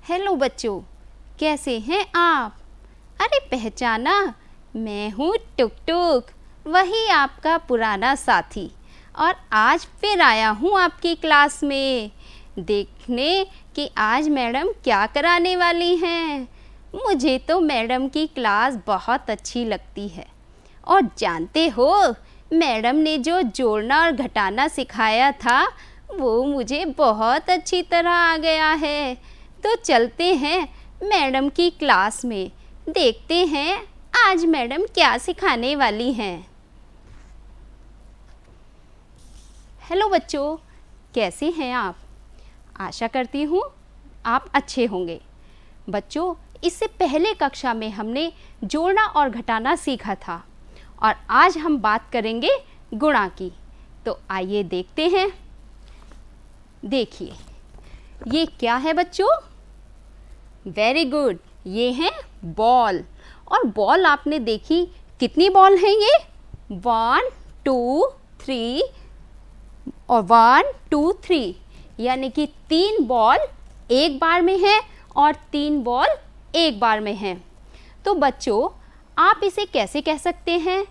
Hello बच्चों, कैसे हैं आप? अरे पहचाना, मैं हूँ टुक टुक, वही आपका पुराना साथी। और आज फिर आया हूँ आपकी क्लास में देखने कि आज मैडम क्या कराने वाली हैं। मुझे तो मैडम की क्लास बहुत अच्छी लगती है। और जानते हो, मैडम ने जो जोड़ना और घटाना सिखाया था वो मुझे बहुत अच्छी तरह आ गया है। तो चलते हैं मैडम की क्लास में, देखते हैं आज मैडम क्या सिखाने वाली हैं। हेलो बच्चों, कैसे हैं आप? आशा करती हूँ आप अच्छे होंगे। बच्चों, इससे पहले कक्षा में हमने जोड़ना और घटाना सीखा था और आज हम बात करेंगे गुणा की। तो आइए देखते हैं। देखिए, ये क्या है बच्चों? वेरी गुड, ये है बॉल। और बॉल आपने देखी, कितनी बॉल हैं ये? 1 2 3 और 1 2 3, यानी कि 3 बॉल एक बार में है और 3 बॉल एक बार में है। तो बच्चों, आप इसे कैसे कह सकते हैं?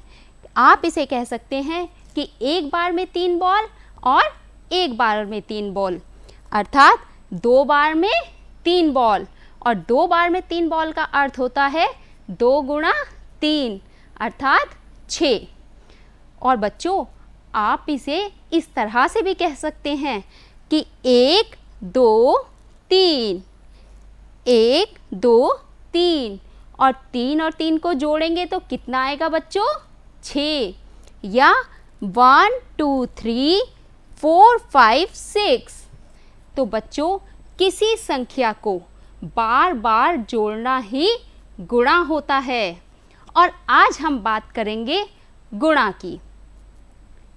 आप इसे कह सकते हैं कि एक बार में 3 बॉल और एक बार में 3 बॉल, अर्थात 2 बार में 3 बॉल। और 2 बार में 3 बॉल का अर्थ होता है 2 गुणा 3, अर्थात 6। और बच्चों, आप इसे इस तरह से भी कह सकते हैं कि 1 2 3, 1 2 3, और 3 और 3 को जोड़ेंगे तो कितना आएगा बच्चों? 6। या 1 2 3 4 5 6। तो बच्चों, किसी संख्या को बार बार जोड़ना ही गुणा होता है। और आज हम बात करेंगे गुणा की।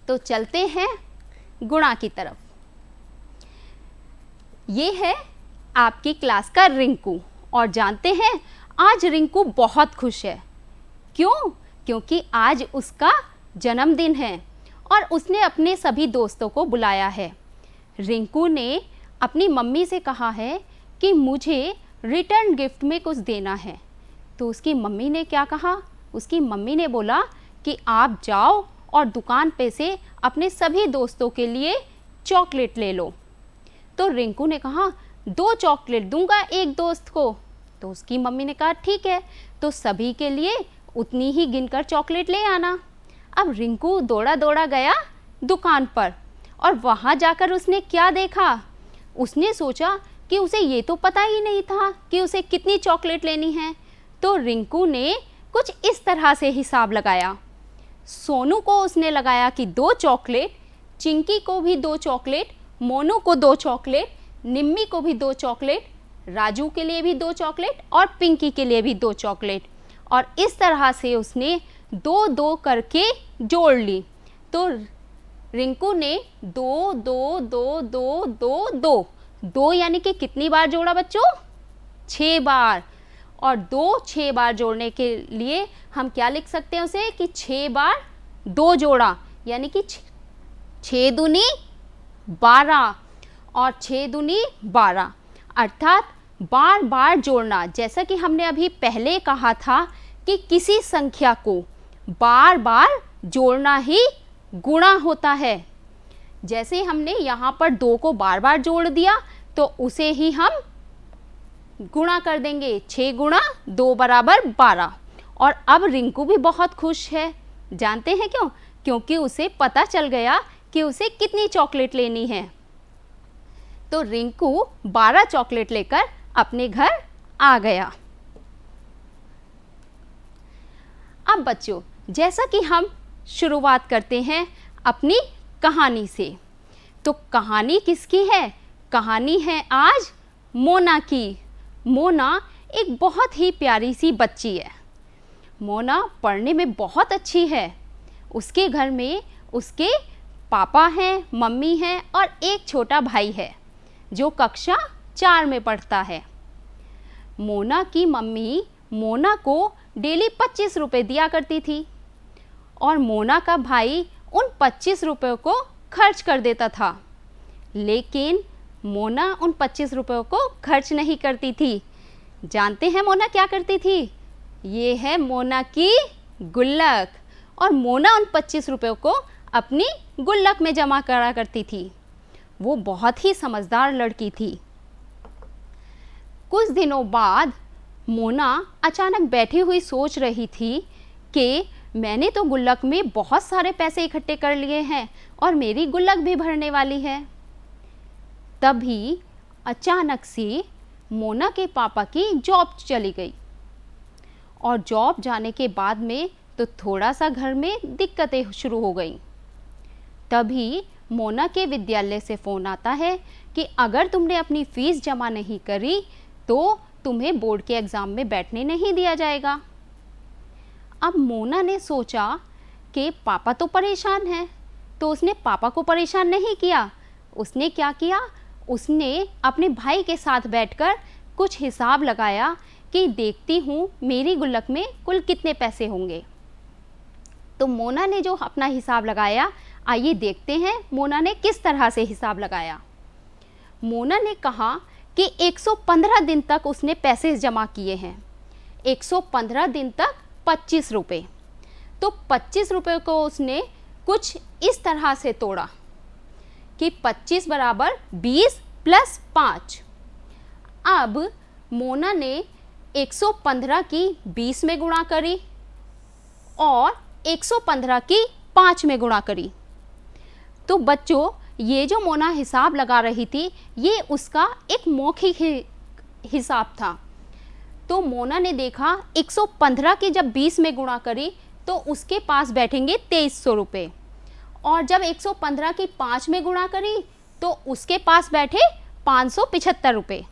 तो चलते हैं गुणा की तरफ। ये है आपकी क्लास का रिंकू। और जानते हैं, आज रिंकू बहुत खुश है। क्यों? क्योंकि आज उसका जन्मदिन है और उसने अपने सभी दोस्तों को बुलाया है। रिंकू ने अपनी मम्मी से कहा है कि मुझे रिटर्न गिफ्ट में कुछ देना है। तो उसकी मम्मी ने क्या कहा? उसकी मम्मी ने बोला कि आप जाओ और दुकान पे से अपने सभी दोस्तों के लिए चॉकलेट ले लो। तो रिंकू ने कहा 2 चॉकलेट दूंगा एक दोस्त को। तो उसकी मम्मी ने कहा ठीक है, तो सभी के लिए उतनी ही गिनकर चॉकलेट ले आना। अब रिंकू दौड़ा दौड़ा गया दुकान पर और वहाँ जाकर उसने क्या देखा? उसने सोचा कि उसे ये तो पता ही नहीं था कि उसे कितनी चॉकलेट लेनी है। तो रिंकू ने कुछ इस तरह से हिसाब लगाया। सोनू को उसने लगाया कि 2 चॉकलेट, चिंकी को भी 2 चॉकलेट, मोनू को 2 चॉकलेट, निम्मी को भी 2 चॉकलेट, राजू के लिए भी 2 चॉकलेट और पिंकी के लिए भी 2 चॉकलेट। और इस तरह से उसने 2-2 करके जोड़ ली। तो रिंकू ने 2 2 2 2 2 2 2 यानी कि कितनी बार जोड़ा बच्चों? 6 बार। और 2 6 बार जोड़ने के लिए हम क्या लिख सकते हैं उसे? कि 6 बार 2 जोड़ा, यानी कि 6 दूनी 12 और 6 दूनी 12, अर्थात बार बार जोड़ना। जैसा कि हमने अभी पहले कहा था कि किसी संख्या को बार बार जोड़ना ही गुणा होता है। जैसे हमने यहाँ पर 2 को बार बार जोड़ दिया तो उसे ही हम गुणा कर देंगे। 6 गुणा 2 बराबर 12। और अब रिंकू भी बहुत खुश है। जानते हैं क्यों? क्योंकि उसे पता चल गया कि उसे कितनी चॉकलेट लेनी है। तो रिंकू 12 चॉकलेट लेकर अपने घर आ गया। अब बच्चों, जैसा कि हम शुरुआत करते हैं अपनी कहानी से। तो कहानी किसकी है? कहानी है आज मोना की। मोना एक बहुत ही प्यारी सी बच्ची है। मोना पढ़ने में बहुत अच्छी है। उसके घर में उसके पापा हैं, मम्मी हैं और एक छोटा भाई है जो कक्षा 4 में पढ़ता है। मोना की मम्मी मोना को डेली 25 रुपये दिया करती थी और मोना का भाई उन 25 रुपयों को खर्च कर देता था। लेकिन मोना उन 25 रुपयों को खर्च नहीं करती थी। जानते हैं मोना क्या करती थी? ये है मोना की गुल्लक, और मोना उन 25 रुपयों को अपनी गुल्लक में जमा करा करती थी। वो बहुत ही समझदार लड़की थी। कुछ दिनों बाद मोना अचानक बैठी हुई सोच रही थी कि मैंने तो गुल्लक में बहुत सारे पैसे इकट्ठे कर लिए हैं और मेरी गुल्लक भी भरने वाली है। तभी अचानक से मोना के पापा की जॉब चली गई, और जॉब जाने के बाद में तो थोड़ा सा घर में दिक्कतें शुरू हो गई। तभी मोना के विद्यालय से फ़ोन आता है कि अगर तुमने अपनी फ़ीस जमा नहीं करी तो तुम्हें बोर्ड के एग्ज़ाम में बैठने नहीं दिया जाएगा। अब मोना ने सोचा कि पापा तो परेशान हैं, तो उसने पापा को परेशान नहीं किया। उसने क्या किया? उसने अपने भाई के साथ बैठकर कुछ हिसाब लगाया कि देखती हूँ मेरी गुल्लक में कुल कितने पैसे होंगे। तो मोना ने जो अपना हिसाब लगाया, आइए देखते हैं मोना ने किस तरह से हिसाब लगाया। मोना ने कहा कि 115 दिन तक उसने पैसे जमा किए हैं। 115 दिन तक 25 रुपये। तो 25 रुपये को उसने कुछ इस तरह से तोड़ा कि 25 बराबर 20 प्लस 5। अब मोना ने 115 की 20 में गुणा करी और 115 की 5 में गुणा करी। तो बच्चों, ये जो मोना हिसाब लगा रही थी, ये उसका एक मौखिक हिसाब था। तो मोना ने देखा 115 की जब 20 में गुणा करी तो उसके पास बैठेंगे 2300 रुपये, और जब 115 की 5 में गुणा करी तो उसके पास बैठे 575 रुपये।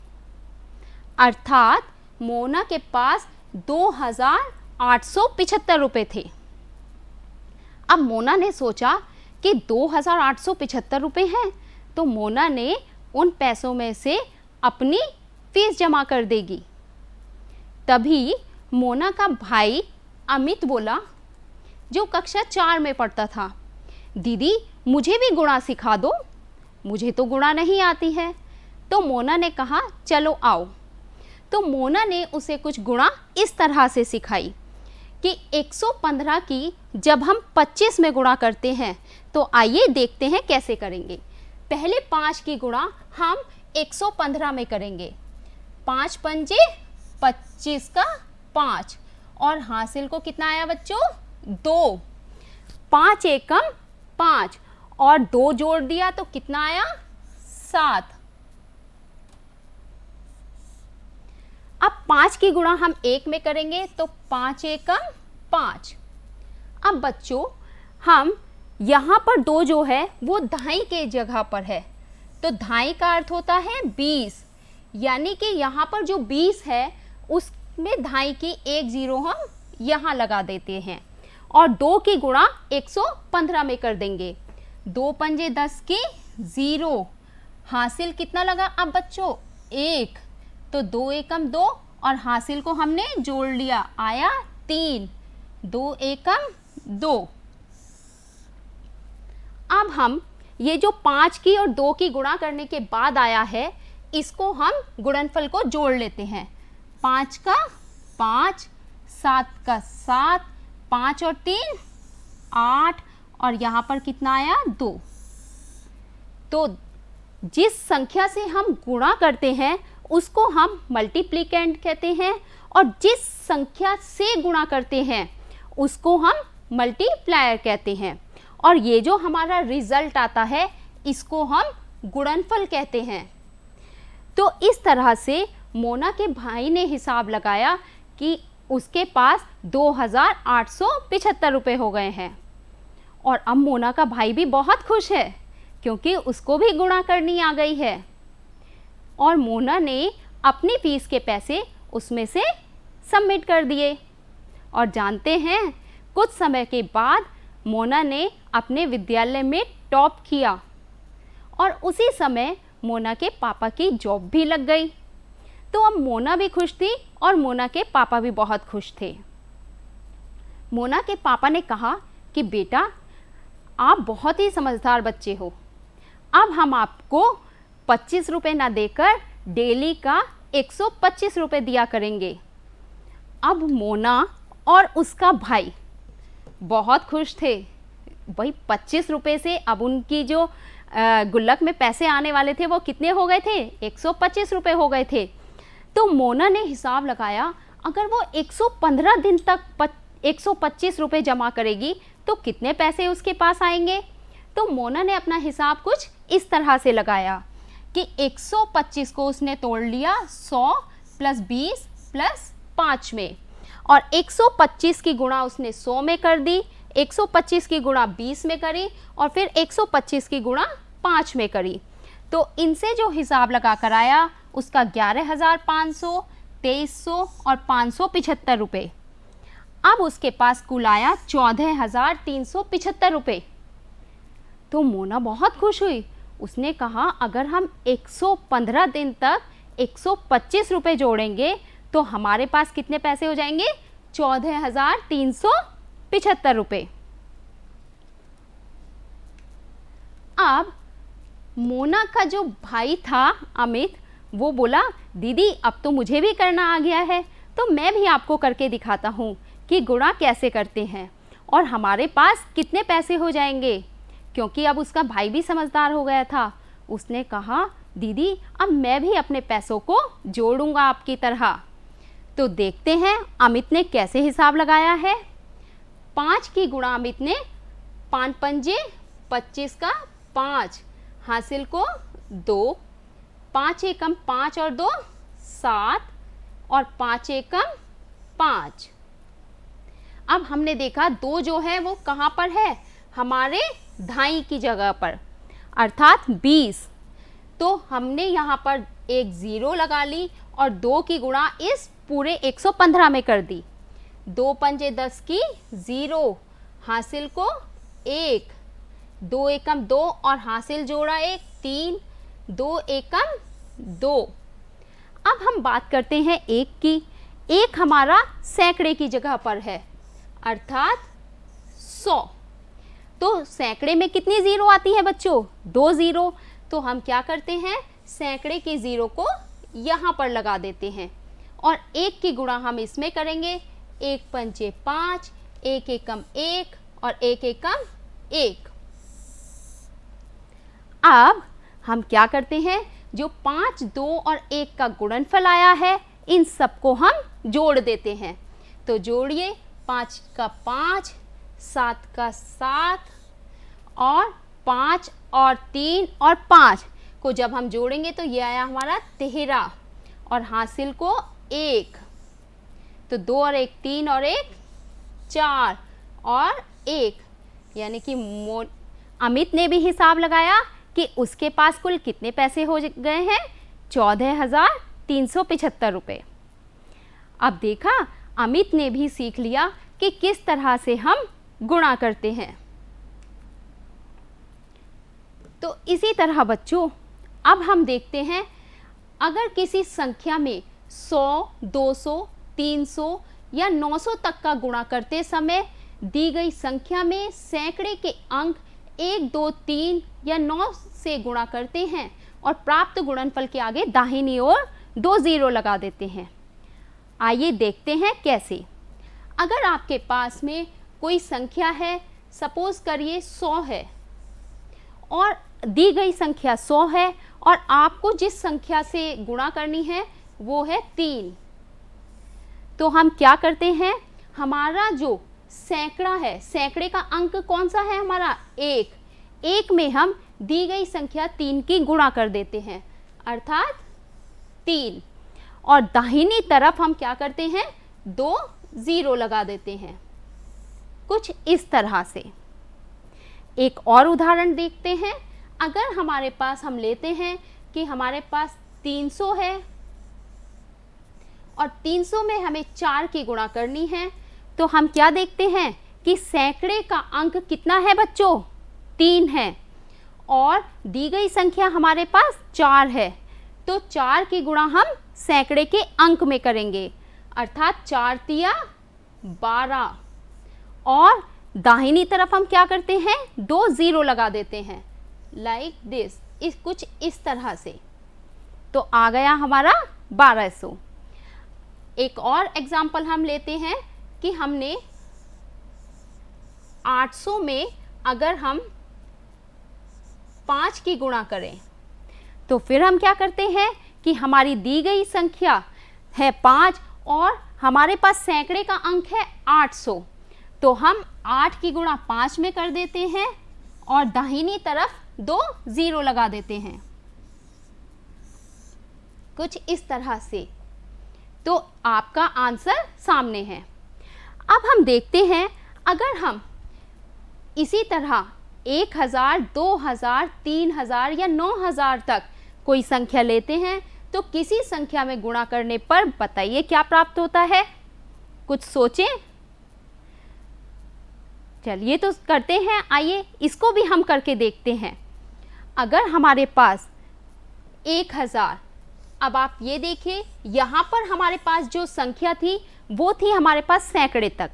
अर्थात मोना के पास 2875 रुपये थे। अब मोना ने सोचा कि 2875 रुपये हैं, तो मोना ने उन पैसों में से अपनी फीस जमा कर देगी। तभी मोना का भाई अमित बोला, जो कक्षा 4 में पढ़ता था, दीदी मुझे भी गुणा सिखा दो, मुझे तो गुणा नहीं आती है। तो मोना ने कहा चलो आओ। तो मोना ने उसे कुछ गुणा इस तरह से सिखाई कि 115 की जब हम 25 में गुणा करते हैं तो आइए देखते हैं कैसे करेंगे। पहले 5 की गुणा हम 115 में करेंगे। 5 पंजे 25 का 5, और हासिल को कितना आया बच्चों? 2। 5 एकम 5 और 2 जोड़ दिया तो कितना आया? 7। अब 5 की गुणा हम 1 में करेंगे तो 5 एकम 5। अब बच्चों, हम यहाँ पर 2 जो है वो धाई के जगह पर है, तो धाई का अर्थ होता है 20, यानी कि यहाँ पर जो 20 है उसमें धाई की 1 जीरो हम यहाँ लगा देते हैं, और 2 की गुणा 115 में कर देंगे। 2 पंजे 10 की 0, हासिल कितना लगा अब बच्चों? 1। तो 2 एकम 2 और हासिल को हमने जोड़ लिया, आया 3। 2 एकम 2। अब हम ये जो 5 की और 2 की गुणा करने के बाद आया है, इसको हम गुणनफल को जोड़ लेते हैं। 5 का 5, 7 का 7, 5 और 3 8, और यहाँ पर कितना आया? 2। तो जिस संख्या से हम गुणा करते हैं उसको हम मल्टीप्लिकेंड कहते हैं, और जिस संख्या से गुणा करते हैं उसको हम मल्टीप्लायर कहते हैं, और ये जो हमारा रिजल्ट आता है इसको हम गुणनफल कहते हैं। तो इस तरह से मोना के भाई ने हिसाब लगाया कि उसके पास 2875 रुपये हो गए हैं, और अब मोना का भाई भी बहुत खुश है क्योंकि उसको भी गुणा करनी आ गई है, और मोना ने अपनी फीस के पैसे उसमें से सबमिट कर दिए। और जानते हैं, कुछ समय के बाद मोना ने अपने विद्यालय में टॉप किया, और उसी समय मोना के पापा की जॉब भी लग गई। तो अब मोना भी खुश थी और मोना के पापा भी बहुत खुश थे। मोना के पापा ने कहा कि बेटा, आप बहुत ही समझदार बच्चे हो, अब हम आपको 25 रुपये ना देकर डेली का 125 रुपये दिया करेंगे। अब मोना और उसका भाई बहुत खुश थे। भाई 25 रुपये से अब उनकी जो गुल्लक में पैसे आने वाले थे वो कितने हो गए थे? 125 रुपये हो गए थे। तो मोना ने हिसाब लगाया, अगर वो 115 दिन तक 125 रुपये जमा करेगी तो कितने पैसे उसके पास आएंगे। तो मोना ने अपना हिसाब कुछ इस तरह से लगाया कि 125 को उसने तोड़ लिया 100 प्लस 20 प्लस 5 में, और 125 की गुणा उसने 100 में कर दी, 125 की गुणा 20 में करी, और फिर 125 की गुणा 5 में करी। तो इनसे जो हिसाब लगा कर आया उसका 11,500, 2300 और 575 रुपये। अब उसके पास कुल आया 14,375 रुपये। तो मोना बहुत खुश हुई। उसने कहा, अगर हम 115 दिन तक 125 रुपये जोड़ेंगे तो हमारे पास कितने पैसे हो जाएंगे? 14,375 रुपये। अब मोना का जो भाई था अमित, वो बोला, दीदी अब तो मुझे भी करना आ गया है, तो मैं भी आपको करके दिखाता हूँ कि गुणा कैसे करते हैं और हमारे पास कितने पैसे हो जाएंगे। क्योंकि अब उसका भाई भी समझदार हो गया था। उसने कहा, दीदी अब मैं भी अपने पैसों को जोड़ूंगा आपकी तरह। तो देखते हैं अमित ने कैसे हिसाब लगाया है। 5 की गुणा अमित ने 5 पंजे 25 का 5, हासिल को 2, 5 एकम 5 और 2 7, और 5 एकम 5। अब हमने देखा 2 जो है वो कहाँ पर है? हमारे धाई की जगह पर, अर्थात 20। तो हमने यहाँ पर एक 0 लगा ली और 2 की गुणा इस पूरे 115 में कर दी। 2 पंजे 10 की 0, हासिल को 1, 2 एकम 2 और हासिल जोड़ा 1 3, 2 एकम 2। अब हम बात करते हैं 1 की। 1 हमारा सैकड़े की जगह पर है, अर्थात 100। तो सैकड़े में कितनी 0 आती है बच्चों? 2 0। तो हम क्या करते हैं, सैकड़े के 0 को यहाँ पर लगा देते हैं और 1 की गुणा हम इसमें करेंगे। 1 पंचे 5, 1 एकम 1 और 1 एकम 1। अब हम क्या करते हैं, जो 5, 2 और 1 का गुणनफल आया है इन सबको हम जोड़ देते हैं। तो जोड़िए, 5 का 5, 7 का 7 और 5 और 3 और 5 को जब हम जोड़ेंगे तो ये आया हमारा 13, और हासिल को 1। तो 2 और 1 3 और 1 4 और 1, यानी कि अमित ने भी हिसाब लगाया कि उसके पास कुल कितने पैसे हो गए हैं? 14,375 रुपये। अब देखा, अमित ने भी सीख लिया कि किस तरह से हम गुणा करते हैं। तो इसी तरह बच्चों, अब हम देखते हैं, अगर किसी संख्या में 100, 200, 300 या 900 तक का गुणा करते समय दी गई संख्या में सैकड़े के अंक 1, 2, 3 या 9 से गुणा करते हैं और प्राप्त गुणनफल के आगे दाहिनी ओर 2 0 लगा देते हैं। आइए देखते हैं कैसे। अगर आपके पास में कोई संख्या है, सपोज करिए 100 है, और दी गई संख्या 100 है और आपको जिस संख्या से गुणा करनी है वो है 3, तो हम क्या करते हैं, हमारा जो सैकड़ा है, सैकड़े का अंक कौन सा है हमारा? 1 में हम दी गई संख्या 3 की गुणा कर देते हैं, अर्थात 3, और दाहिनी तरफ हम क्या करते हैं, 2 0 लगा देते हैं, कुछ इस तरह से। एक और उदाहरण देखते हैं। अगर हमारे पास, हम लेते हैं कि हमारे पास 300 है और 300 में हमें 4 की गुणा करनी है, तो हम क्या देखते हैं कि सैकड़े का अंक कितना है बच्चों? 3 है, और दी गई संख्या हमारे पास 4 है, तो 4 की गुणा हम सैकड़े के अंक में करेंगे, अर्थात 4 तिया 12, और दाहिनी तरफ हम क्या करते हैं, 2 0 लगा देते हैं, लाइक दिस, कुछ इस तरह से। तो आ गया हमारा 1200। एक और एग्जाम्पल हम लेते हैं कि हमने 800 में अगर हम 5 की गुणा करें तो फिर हम क्या करते हैं कि हमारी दी गई संख्या है 5 और हमारे पास सैकड़े का अंक है 800, तो हम 8 की गुणा 5 में कर देते हैं और दाहिनी तरफ 2 0 लगा देते हैं, कुछ इस तरह से। तो आपका आंसर सामने है। अब हम देखते हैं अगर हम इसी तरह 1000, 2000, 3000 या 9000 तक कोई संख्या लेते हैं तो किसी संख्या में गुणा करने पर बताइए क्या प्राप्त होता है, कुछ सोचें। चलिए तो करते हैं, आइए इसको भी हम करके देखते हैं। अगर हमारे पास 1000, अब आप ये देखिए यहाँ पर हमारे पास जो संख्या थी वो थी हमारे पास सैकड़े तक,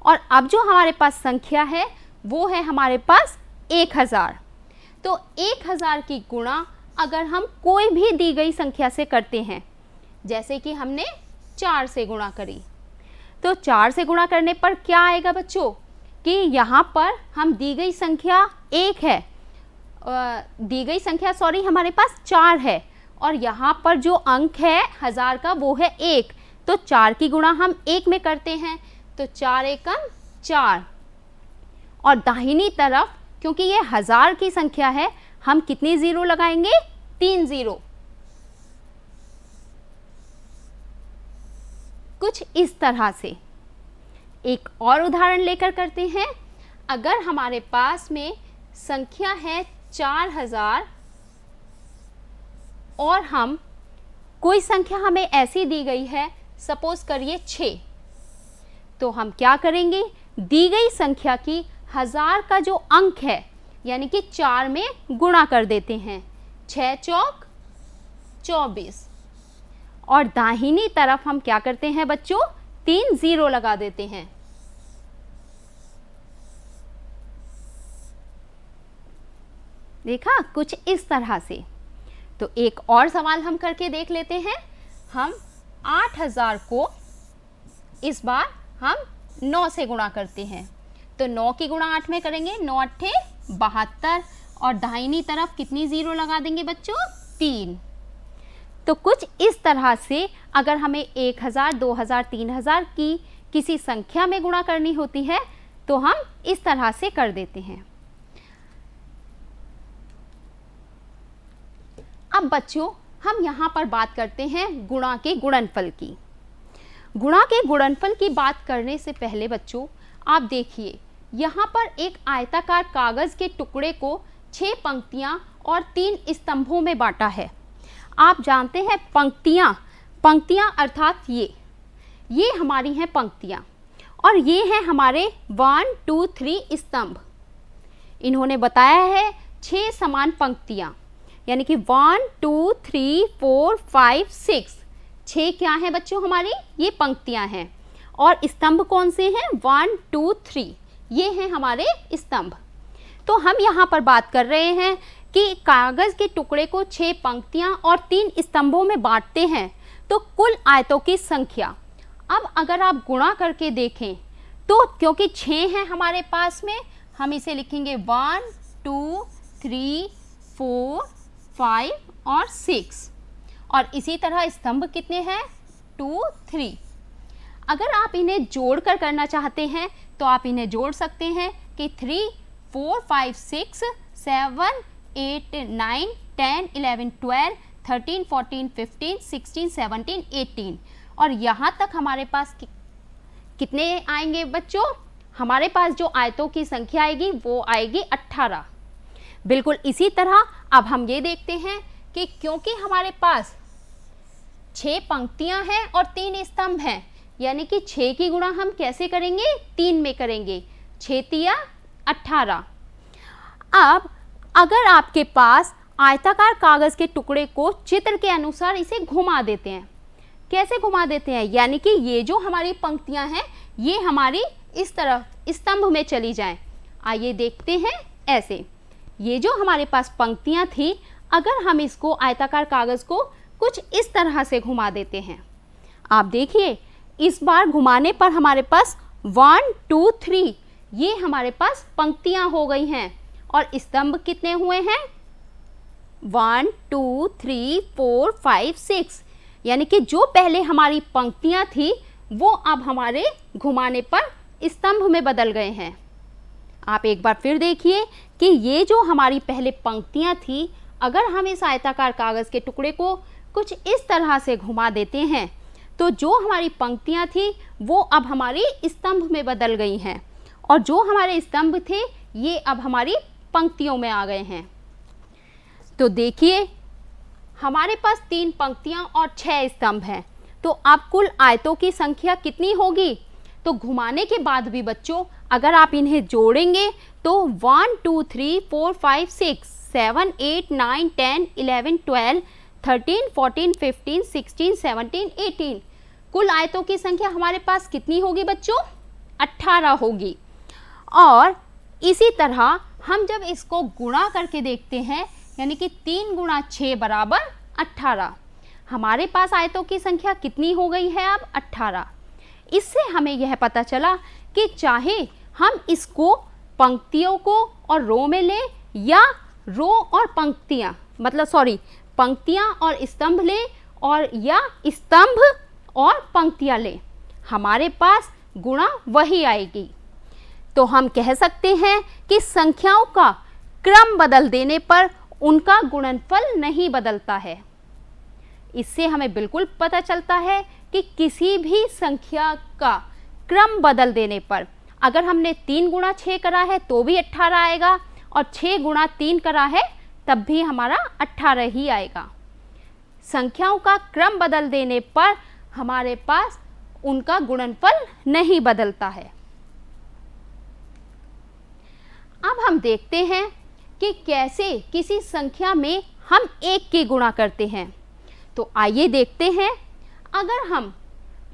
और अब जो हमारे पास संख्या है वो है हमारे पास 1000। तो 1000 की गुणा अगर हम कोई भी दी गई संख्या से करते हैं, जैसे कि हमने 4 से गुणा करी, तो 4 से गुणा करने पर क्या आएगा बच्चों कि यहाँ पर हम दी गई संख्या 1 है, दी गई संख्या सॉरी हमारे पास 4 है और यहाँ पर जो अंक है 1000 का वो है 1, तो 4 की गुणा हम 1 में करते हैं, तो 4 एकम 4 और दाहिनी तरफ क्योंकि ये 1000 की संख्या है हम कितनी 0 लगाएंगे, 3 0। कुछ इस तरह से। एक और उदाहरण लेकर करते हैं। अगर हमारे पास में संख्या है 4000 और हम कोई संख्या हमें ऐसी दी गई है, सपोज करिए 6, तो हम क्या करेंगे, दी गई संख्या की 1000 का जो अंक है यानी कि 4 में गुणा कर देते हैं, 6 चौक 24 और दाहिनी तरफ हम क्या करते हैं बच्चों, 3 0 लगा देते हैं। देखा, कुछ इस तरह से। तो एक और सवाल हम करके देख लेते हैं। हम 8000 को इस बार हम 9 से गुणा करते हैं, तो 9 की गुणा 8 में करेंगे, 9 8 72 और दाहिनी तरफ कितनी 0 लगा देंगे बच्चों, 3। तो कुछ इस तरह से अगर हमें 1000, 2000, 3000 की किसी संख्या में गुणा करनी होती है तो हम इस तरह से कर देते हैं। अब बच्चों हम यहाँ पर बात करते हैं गुणा के गुणनफल की। गुणा के गुणनफल की बात करने से पहले बच्चों आप देखिए, यहाँ पर एक आयताकार कागज के टुकड़े को 6 पंक्तियाँ और 3 स्तंभों में बांटा है। आप जानते हैं पंक्तियाँ अर्थात ये हमारी हैं पंक्तियाँ और ये हैं हमारे 1 2 3 स्तंभ। इन्होंने बताया है 6 समान पंक्तियाँ, यानी कि 1 2 3 4 5 6, 6 क्या हैं बच्चों हमारी, ये पंक्तियाँ हैं। और स्तंभ कौन से हैं, 1 2 3, ये हैं हमारे स्तंभ। तो हम यहाँ पर बात कर रहे हैं कि कागज़ के टुकड़े को 6 पंक्तियाँ और 3 स्तंभों में बांटते हैं तो कुल आयतों की संख्या। अब अगर आप गुणा करके देखें तो क्योंकि 6 हैं हमारे पास में, हम इसे लिखेंगे 1 2 3 4 5 और 6, और इसी तरह स्तंभ कितने हैं, 2 3। अगर आप इन्हें जोड़कर करना चाहते हैं तो आप इन्हें जोड़ सकते हैं कि 3 4 5 6 7 8 9 10 11 12 13 14 15 16 17 18, और यहाँ तक हमारे पास कितने आएंगे बच्चों, हमारे पास जो आयतों की संख्या आएगी वो आएगी 18। बिल्कुल इसी तरह अब हम ये देखते हैं कि क्योंकि हमारे पास 6 पंक्तियाँ हैं और 3 स्तंभ हैं, यानी कि 6 की गुणा हम कैसे करेंगे, 3 में करेंगे, 6 तिया 18। अब अगर आपके पास आयताकार कागज़ के टुकड़े को चित्र के अनुसार इसे घुमा देते हैं, कैसे घुमा देते हैं, यानी कि ये जो हमारी पंक्तियां हैं ये हमारी इस तरफ स्तंभ में चली जाएं। आइए देखते हैं ऐसे, ये जो हमारे पास पंक्तियाँ थी, अगर हम इसको आयताकार कागज़ को कुछ इस तरह से घुमा देते हैं, आप देखिए इस बार घुमाने पर हमारे पास 1 2 3 ये हमारे पास पंक्तियाँ हो गई हैं। और स्तंभ कितने हुए हैं? 1 2 3 4 5 6, यानी कि जो पहले हमारी पंक्तियाँ थी वो अब हमारे घुमाने पर स्तंभ में बदल गए हैं। आप एक बार फिर देखिए कि ये जो हमारी पहले पंक्तियाँ थी, अगर हम इस आयताकार कागज़ के टुकड़े को कुछ इस तरह से घुमा देते हैं तो जो हमारी पंक्तियाँ थी वो अब हमारी स्तंभ में बदल गई हैं, और जो हमारे स्तंभ थे ये अब हमारी पंक्तियों में आ गए हैं। तो देखिए हमारे पास 3 पंक्तियाँ और 6 स्तंभ हैं, तो अब कुल आयतों की संख्या कितनी होगी? तो घुमाने के बाद भी बच्चों अगर आप इन्हें जोड़ेंगे तो 1 2 3 4 5 6 7 8 9 10 11 12 13 14 15 16 17 18 कुल आयतों की संख्या हमारे पास कितनी होगी बच्चों? 18 होगी। और इसी तरह हम जब इसको गुणा करके देखते हैं, यानी कि 3 गुणा 6 बराबर 18, हमारे पास आयतों की संख्या कितनी हो गई है अब? 18। इससे हमें यह पता चला कि चाहे हम इसको पंक्तियों को और रो में लें या रो और पंक्तियाँ पंक्तियाँ और स्तंभ लें, और या स्तंभ और पंक्तियाँ लें, हमारे पास गुणा वही आएगी। तो हम कह सकते हैं कि संख्याओं का क्रम बदल देने पर उनका गुणनफल नहीं बदलता है। इससे हमें बिल्कुल पता चलता है कि किसी भी संख्या का क्रम बदल देने पर, अगर हमने 3 गुणा 6 करा है तो भी 18 आएगा, और 6 गुणा 3 करा है तब भी हमारा 18 ही आएगा। संख्याओं का क्रम बदल देने पर हमारे पास उनका गुणनफल नहीं बदलता है। अब हम देखते हैं कि कैसे किसी संख्या में हम 1 की गुणा करते हैं। तो आइए देखते हैं, अगर हम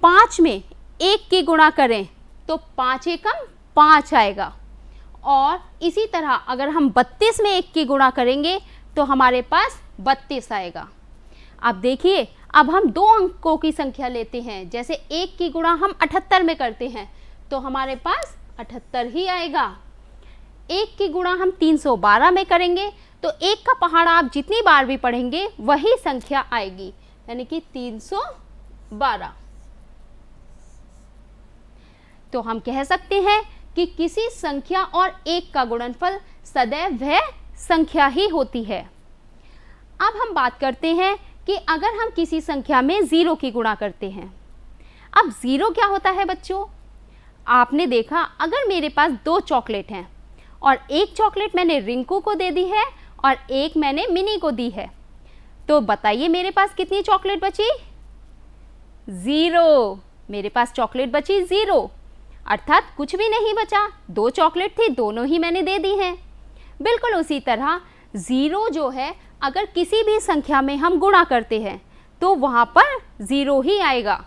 5 में 1 की गुणा करें तो 5 एकम 5 आएगा, और इसी तरह अगर हम 32 में 1 की गुणा करेंगे तो हमारे पास 32 आएगा। अब देखिए, अब हम 2 अंकों की संख्या लेते हैं, जैसे 1 की गुणा हम 78 में करते हैं तो हमारे पास 78 ही आएगा। 1 की गुणा हम 312 में करेंगे तो 1 का पहाड़ा आप जितनी बार भी पढ़ेंगे वही संख्या आएगी, यानी कि 312। तो हम कह सकते हैं कि किसी संख्या और 1 का गुणनफल सदैव वह संख्या ही होती है। अब हम बात करते हैं कि अगर हम किसी संख्या में 0 की गुणा करते हैं। अब 0 क्या होता है बच्चों? आपने देखा, अगर मेरे पास 2 चॉकलेट हैं और एक चॉकलेट मैंने रिंकू को दे दी है और एक मैंने मिनी को दी है, तो बताइए मेरे पास कितनी चॉकलेट बची? 0। मेरे पास चॉकलेट बची 0, अर्थात कुछ भी नहीं बचा। 2 चॉकलेट थी, दोनों ही मैंने दे दी हैं। बिल्कुल उसी तरह 0 जो है, अगर किसी भी संख्या में हम गुणा करते हैं तो वहाँ पर 0 ही आएगा।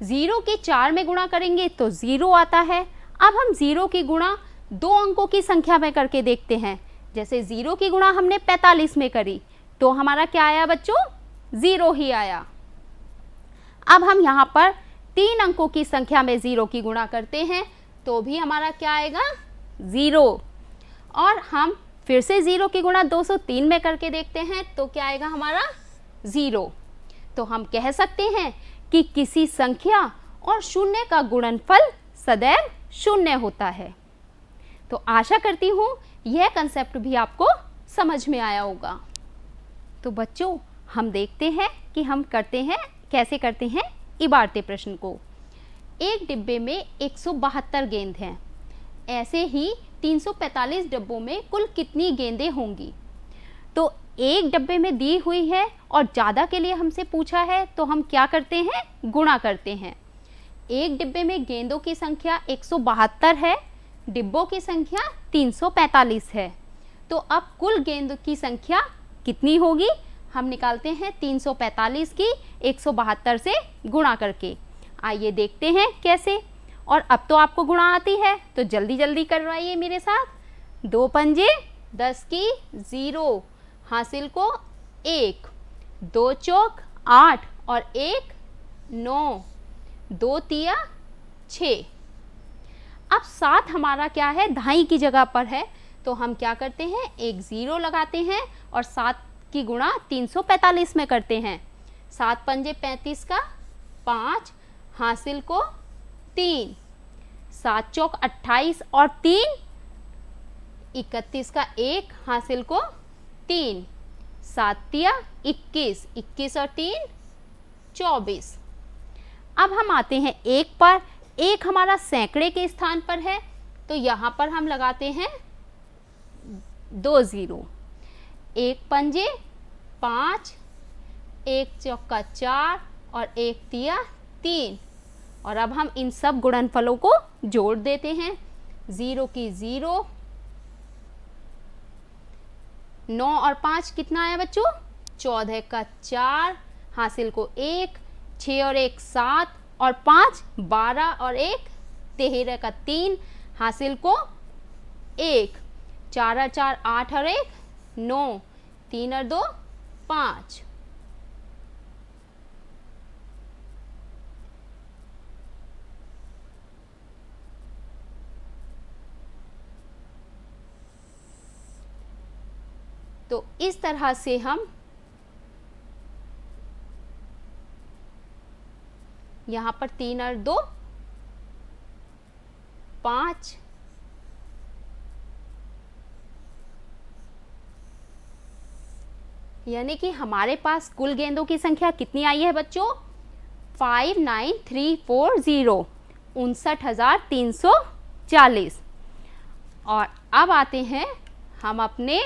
0 के 4 में गुणा करेंगे तो 0 आता है। अब हम 0 की गुणा 2 अंकों की संख्या में करके देखते हैं। जैसे 0 की गुणा हमने 45 में करी तो हमारा क्या आया बच्चों? 0 ही आया। अब हम यहाँ पर 3 अंकों की संख्या में 0 की गुणा करते हैं तो भी हमारा क्या आएगा? 0। और हम फिर से 0 की गुणा 203 में करके देखते हैं तो क्या आएगा हमारा? 0। तो हम कह सकते हैं कि किसी संख्या और शून्य का गुणनफल सदैव 0 होता है। तो आशा करती हूँ यह कंसेप्ट भी आपको समझ में आया होगा। तो बच्चों, हम देखते हैं कि हम कैसे करते हैं इबारती प्रश्न को। एक डिब्बे में 172 गेंद हैं। ऐसे ही 345 डब्बों में कुल कितनी गेंदें होंगी? तो एक डब्बे में दी हुई है और ज़्यादा के लिए हमसे पूछा है तो हम क्या करते हैं? गुणा करते हैं। एक डिब्बे में गेंदों की संख्या 172 है, डिब्बों की संख्या 345 है। तो अब कुल गेंद की संख्या कितनी होगी? हम निकालते हैं 345 की 172 से गुणा करके। आइए देखते हैं कैसे। और अब तो आपको गुणा आती है तो जल्दी जल्दी करवाइए मेरे साथ। 2 पंजे 10 की 0, हासिल को 1, 2 चौक 8 और 1 9, 2 तिया 6। अब 7 हमारा क्या है, धाई की जगह पर है, तो हम क्या करते हैं, एक 0 लगाते हैं और 7 की गुणा 345 में करते हैं। 7 पंजे 35 का 5, हासिल को 3, 7 चौक 28 और 3 31 का 1, हासिल को 3, 7 तिया 21, 21 और 3 24। अब हम आते हैं 1 पर। 1 हमारा सैकड़े के स्थान पर है, तो यहाँ पर हम लगाते हैं 2 0। 1 पंजे 5, 1 चौका 4 और 1 तिया 3। और अब हम इन सब गुणनफलों को जोड़ देते हैं। 0 की 0, 9 और 5 कितना आया बच्चों, 14 का 4, हासिल को 1, 6 और 1 7 और 5 12 और 1 13 का 3, हासिल को 1, 4 और 4 8 और 1 9, 3 और 2 5। तो इस तरह से हम यहाँ पर 3 और 2 5, यानी कि हमारे पास कुल गेंदों की संख्या कितनी आई है बच्चों, 59340, 59,340। और अब आते हैं हम अपने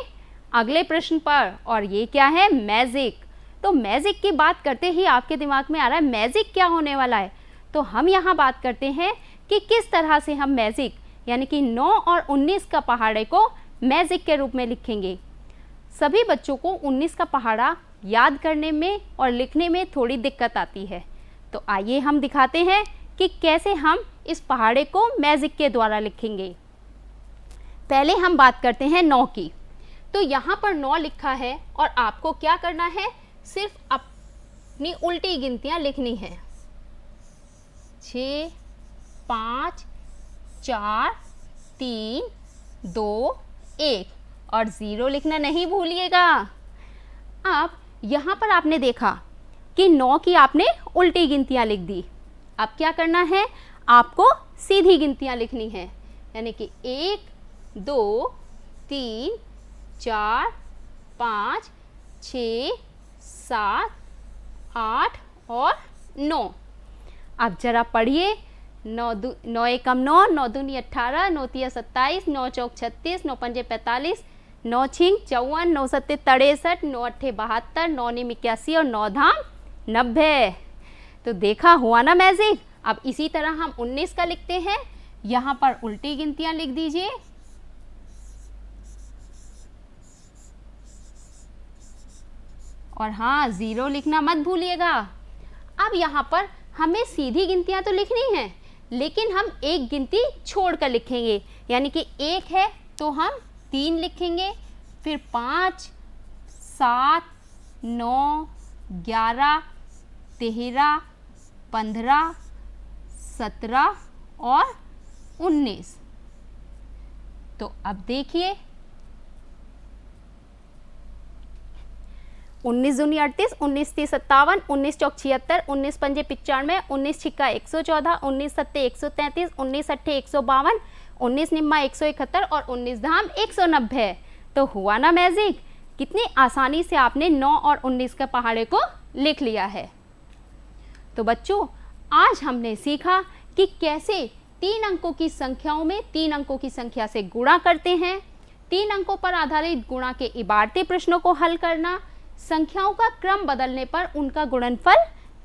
अगले प्रश्न पर, और ये क्या है, मैजिक। तो मैजिक की बात करते ही आपके दिमाग में आ रहा है मैजिक क्या होने वाला है। तो हम यहाँ बात करते हैं कि किस तरह से हम मैजिक यानी कि 9 और 19 का पहाड़े को मैजिक के रूप में लिखेंगे। सभी बच्चों को 19 का पहाड़ा याद करने में और लिखने में थोड़ी दिक्कत आती है, तो आइए हम दिखाते हैं कि कैसे हम इस पहाड़े को मैजिक के द्वारा लिखेंगे। पहले हम बात करते हैं 9 की। तो यहाँ पर 9 लिखा है और आपको क्या करना है, सिर्फ अपनी उल्टी गिनतियाँ लिखनी है। 6 5 4 3 2 1 और 0 लिखना नहीं भूलिएगा। अब यहाँ पर आपने देखा कि 9 की आपने उल्टी गिनतियाँ लिख दी। अब क्या करना है, आपको सीधी गिनतियाँ लिखनी है, यानी कि 1 2 3 4 5 6 7 8 और 9। अब जरा पढ़िए। 9 एकम 9, 9 दूनी 18, 9 तिया 27, 9 चौक 36, 9 पंजे 45, 9 छिंग 54, 9 सत्ते 63, 9 अट्ठे 72, 9 निम 81 और 9 धाम 90। तो देखा हुआ ना मैजिक। अब इसी तरह हम 19 का लिखते हैं। यहाँ पर उल्टी गिनतियाँ लिख दीजिए। और हाँ, 0 लिखना मत भूलिएगा। अब यहाँ पर हमें सीधी गिनतियाँ तो लिखनी हैं, लेकिन हम एक गिनती छोड़कर लिखेंगे, यानी कि 1 है तो हम 3 लिखेंगे, फिर 5 7 9 11 13 15 17 और 19। तो अब देखिए, 19 दूनी 38, 19 तीस 57, 19 चौक 76, 19 पंजे 95, 19 छिक्का 114, 19 सत्ते 133, 19 अट्ठे 152, 19 निम्मा 171 और 19 धाम 190। तो हुआ ना मैजिक। कितनी आसानी से आपने 9 और 19 के पहाड़े को लिख लिया है। तो बच्चों, आज हमने सीखा कि कैसे 3 अंकों की संख्याओं में 3 अंकों की संख्या से गुणा करते हैं, 3 अंकों पर आधारित गुणा के इबारती प्रश्नों को हल करना, संख्याओं का क्रम बदलने पर उनका गुणनफल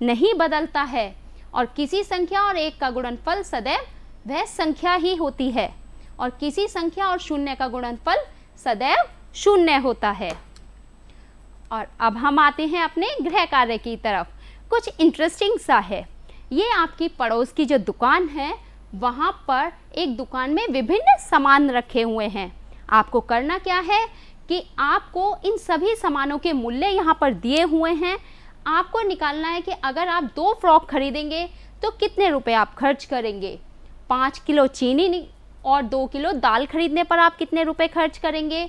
नहीं बदलता है, और किसी संख्या और 1 का गुणनफल सदैव वह संख्या ही होती है, और किसी संख्या और 0 का गुणनफल सदैव 0 होता है। और अब हम आते हैं अपने गृह कार्य की तरफ। कुछ इंटरेस्टिंग सा है। ये आपकी पड़ोस की जो दुकान है, वहाँ पर एक दुकान में विभिन्न सामान रखे हुए हैं। आपको करना क्या है कि आपको इन सभी सामानों के मूल्य यहाँ पर दिए हुए हैं। आपको निकालना है कि अगर आप 2 फ्रॉक खरीदेंगे तो कितने रुपए आप खर्च करेंगे। 5 किलो चीनी और 2 किलो दाल खरीदने पर आप कितने रुपए खर्च करेंगे।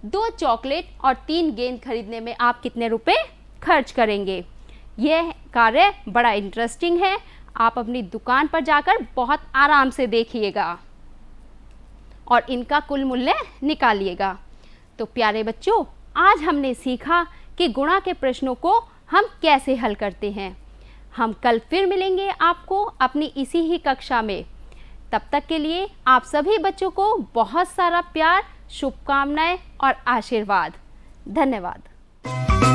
2 चॉकलेट और 3 गेंद खरीदने में आप कितने रुपए खर्च करेंगे। यह कार्य बड़ा इंटरेस्टिंग है, आप अपनी दुकान पर जाकर बहुत आराम से देखिएगा और इनका कुल मूल्य निकालिएगा। तो प्यारे बच्चों, आज हमने सीखा कि गुणा के प्रश्नों को हम कैसे हल करते हैं। हम कल फिर मिलेंगे आपको अपनी इसी ही कक्षा में। तब तक के लिए आप सभी बच्चों को बहुत सारा प्यार, शुभकामनाएं और आशीर्वाद। धन्यवाद।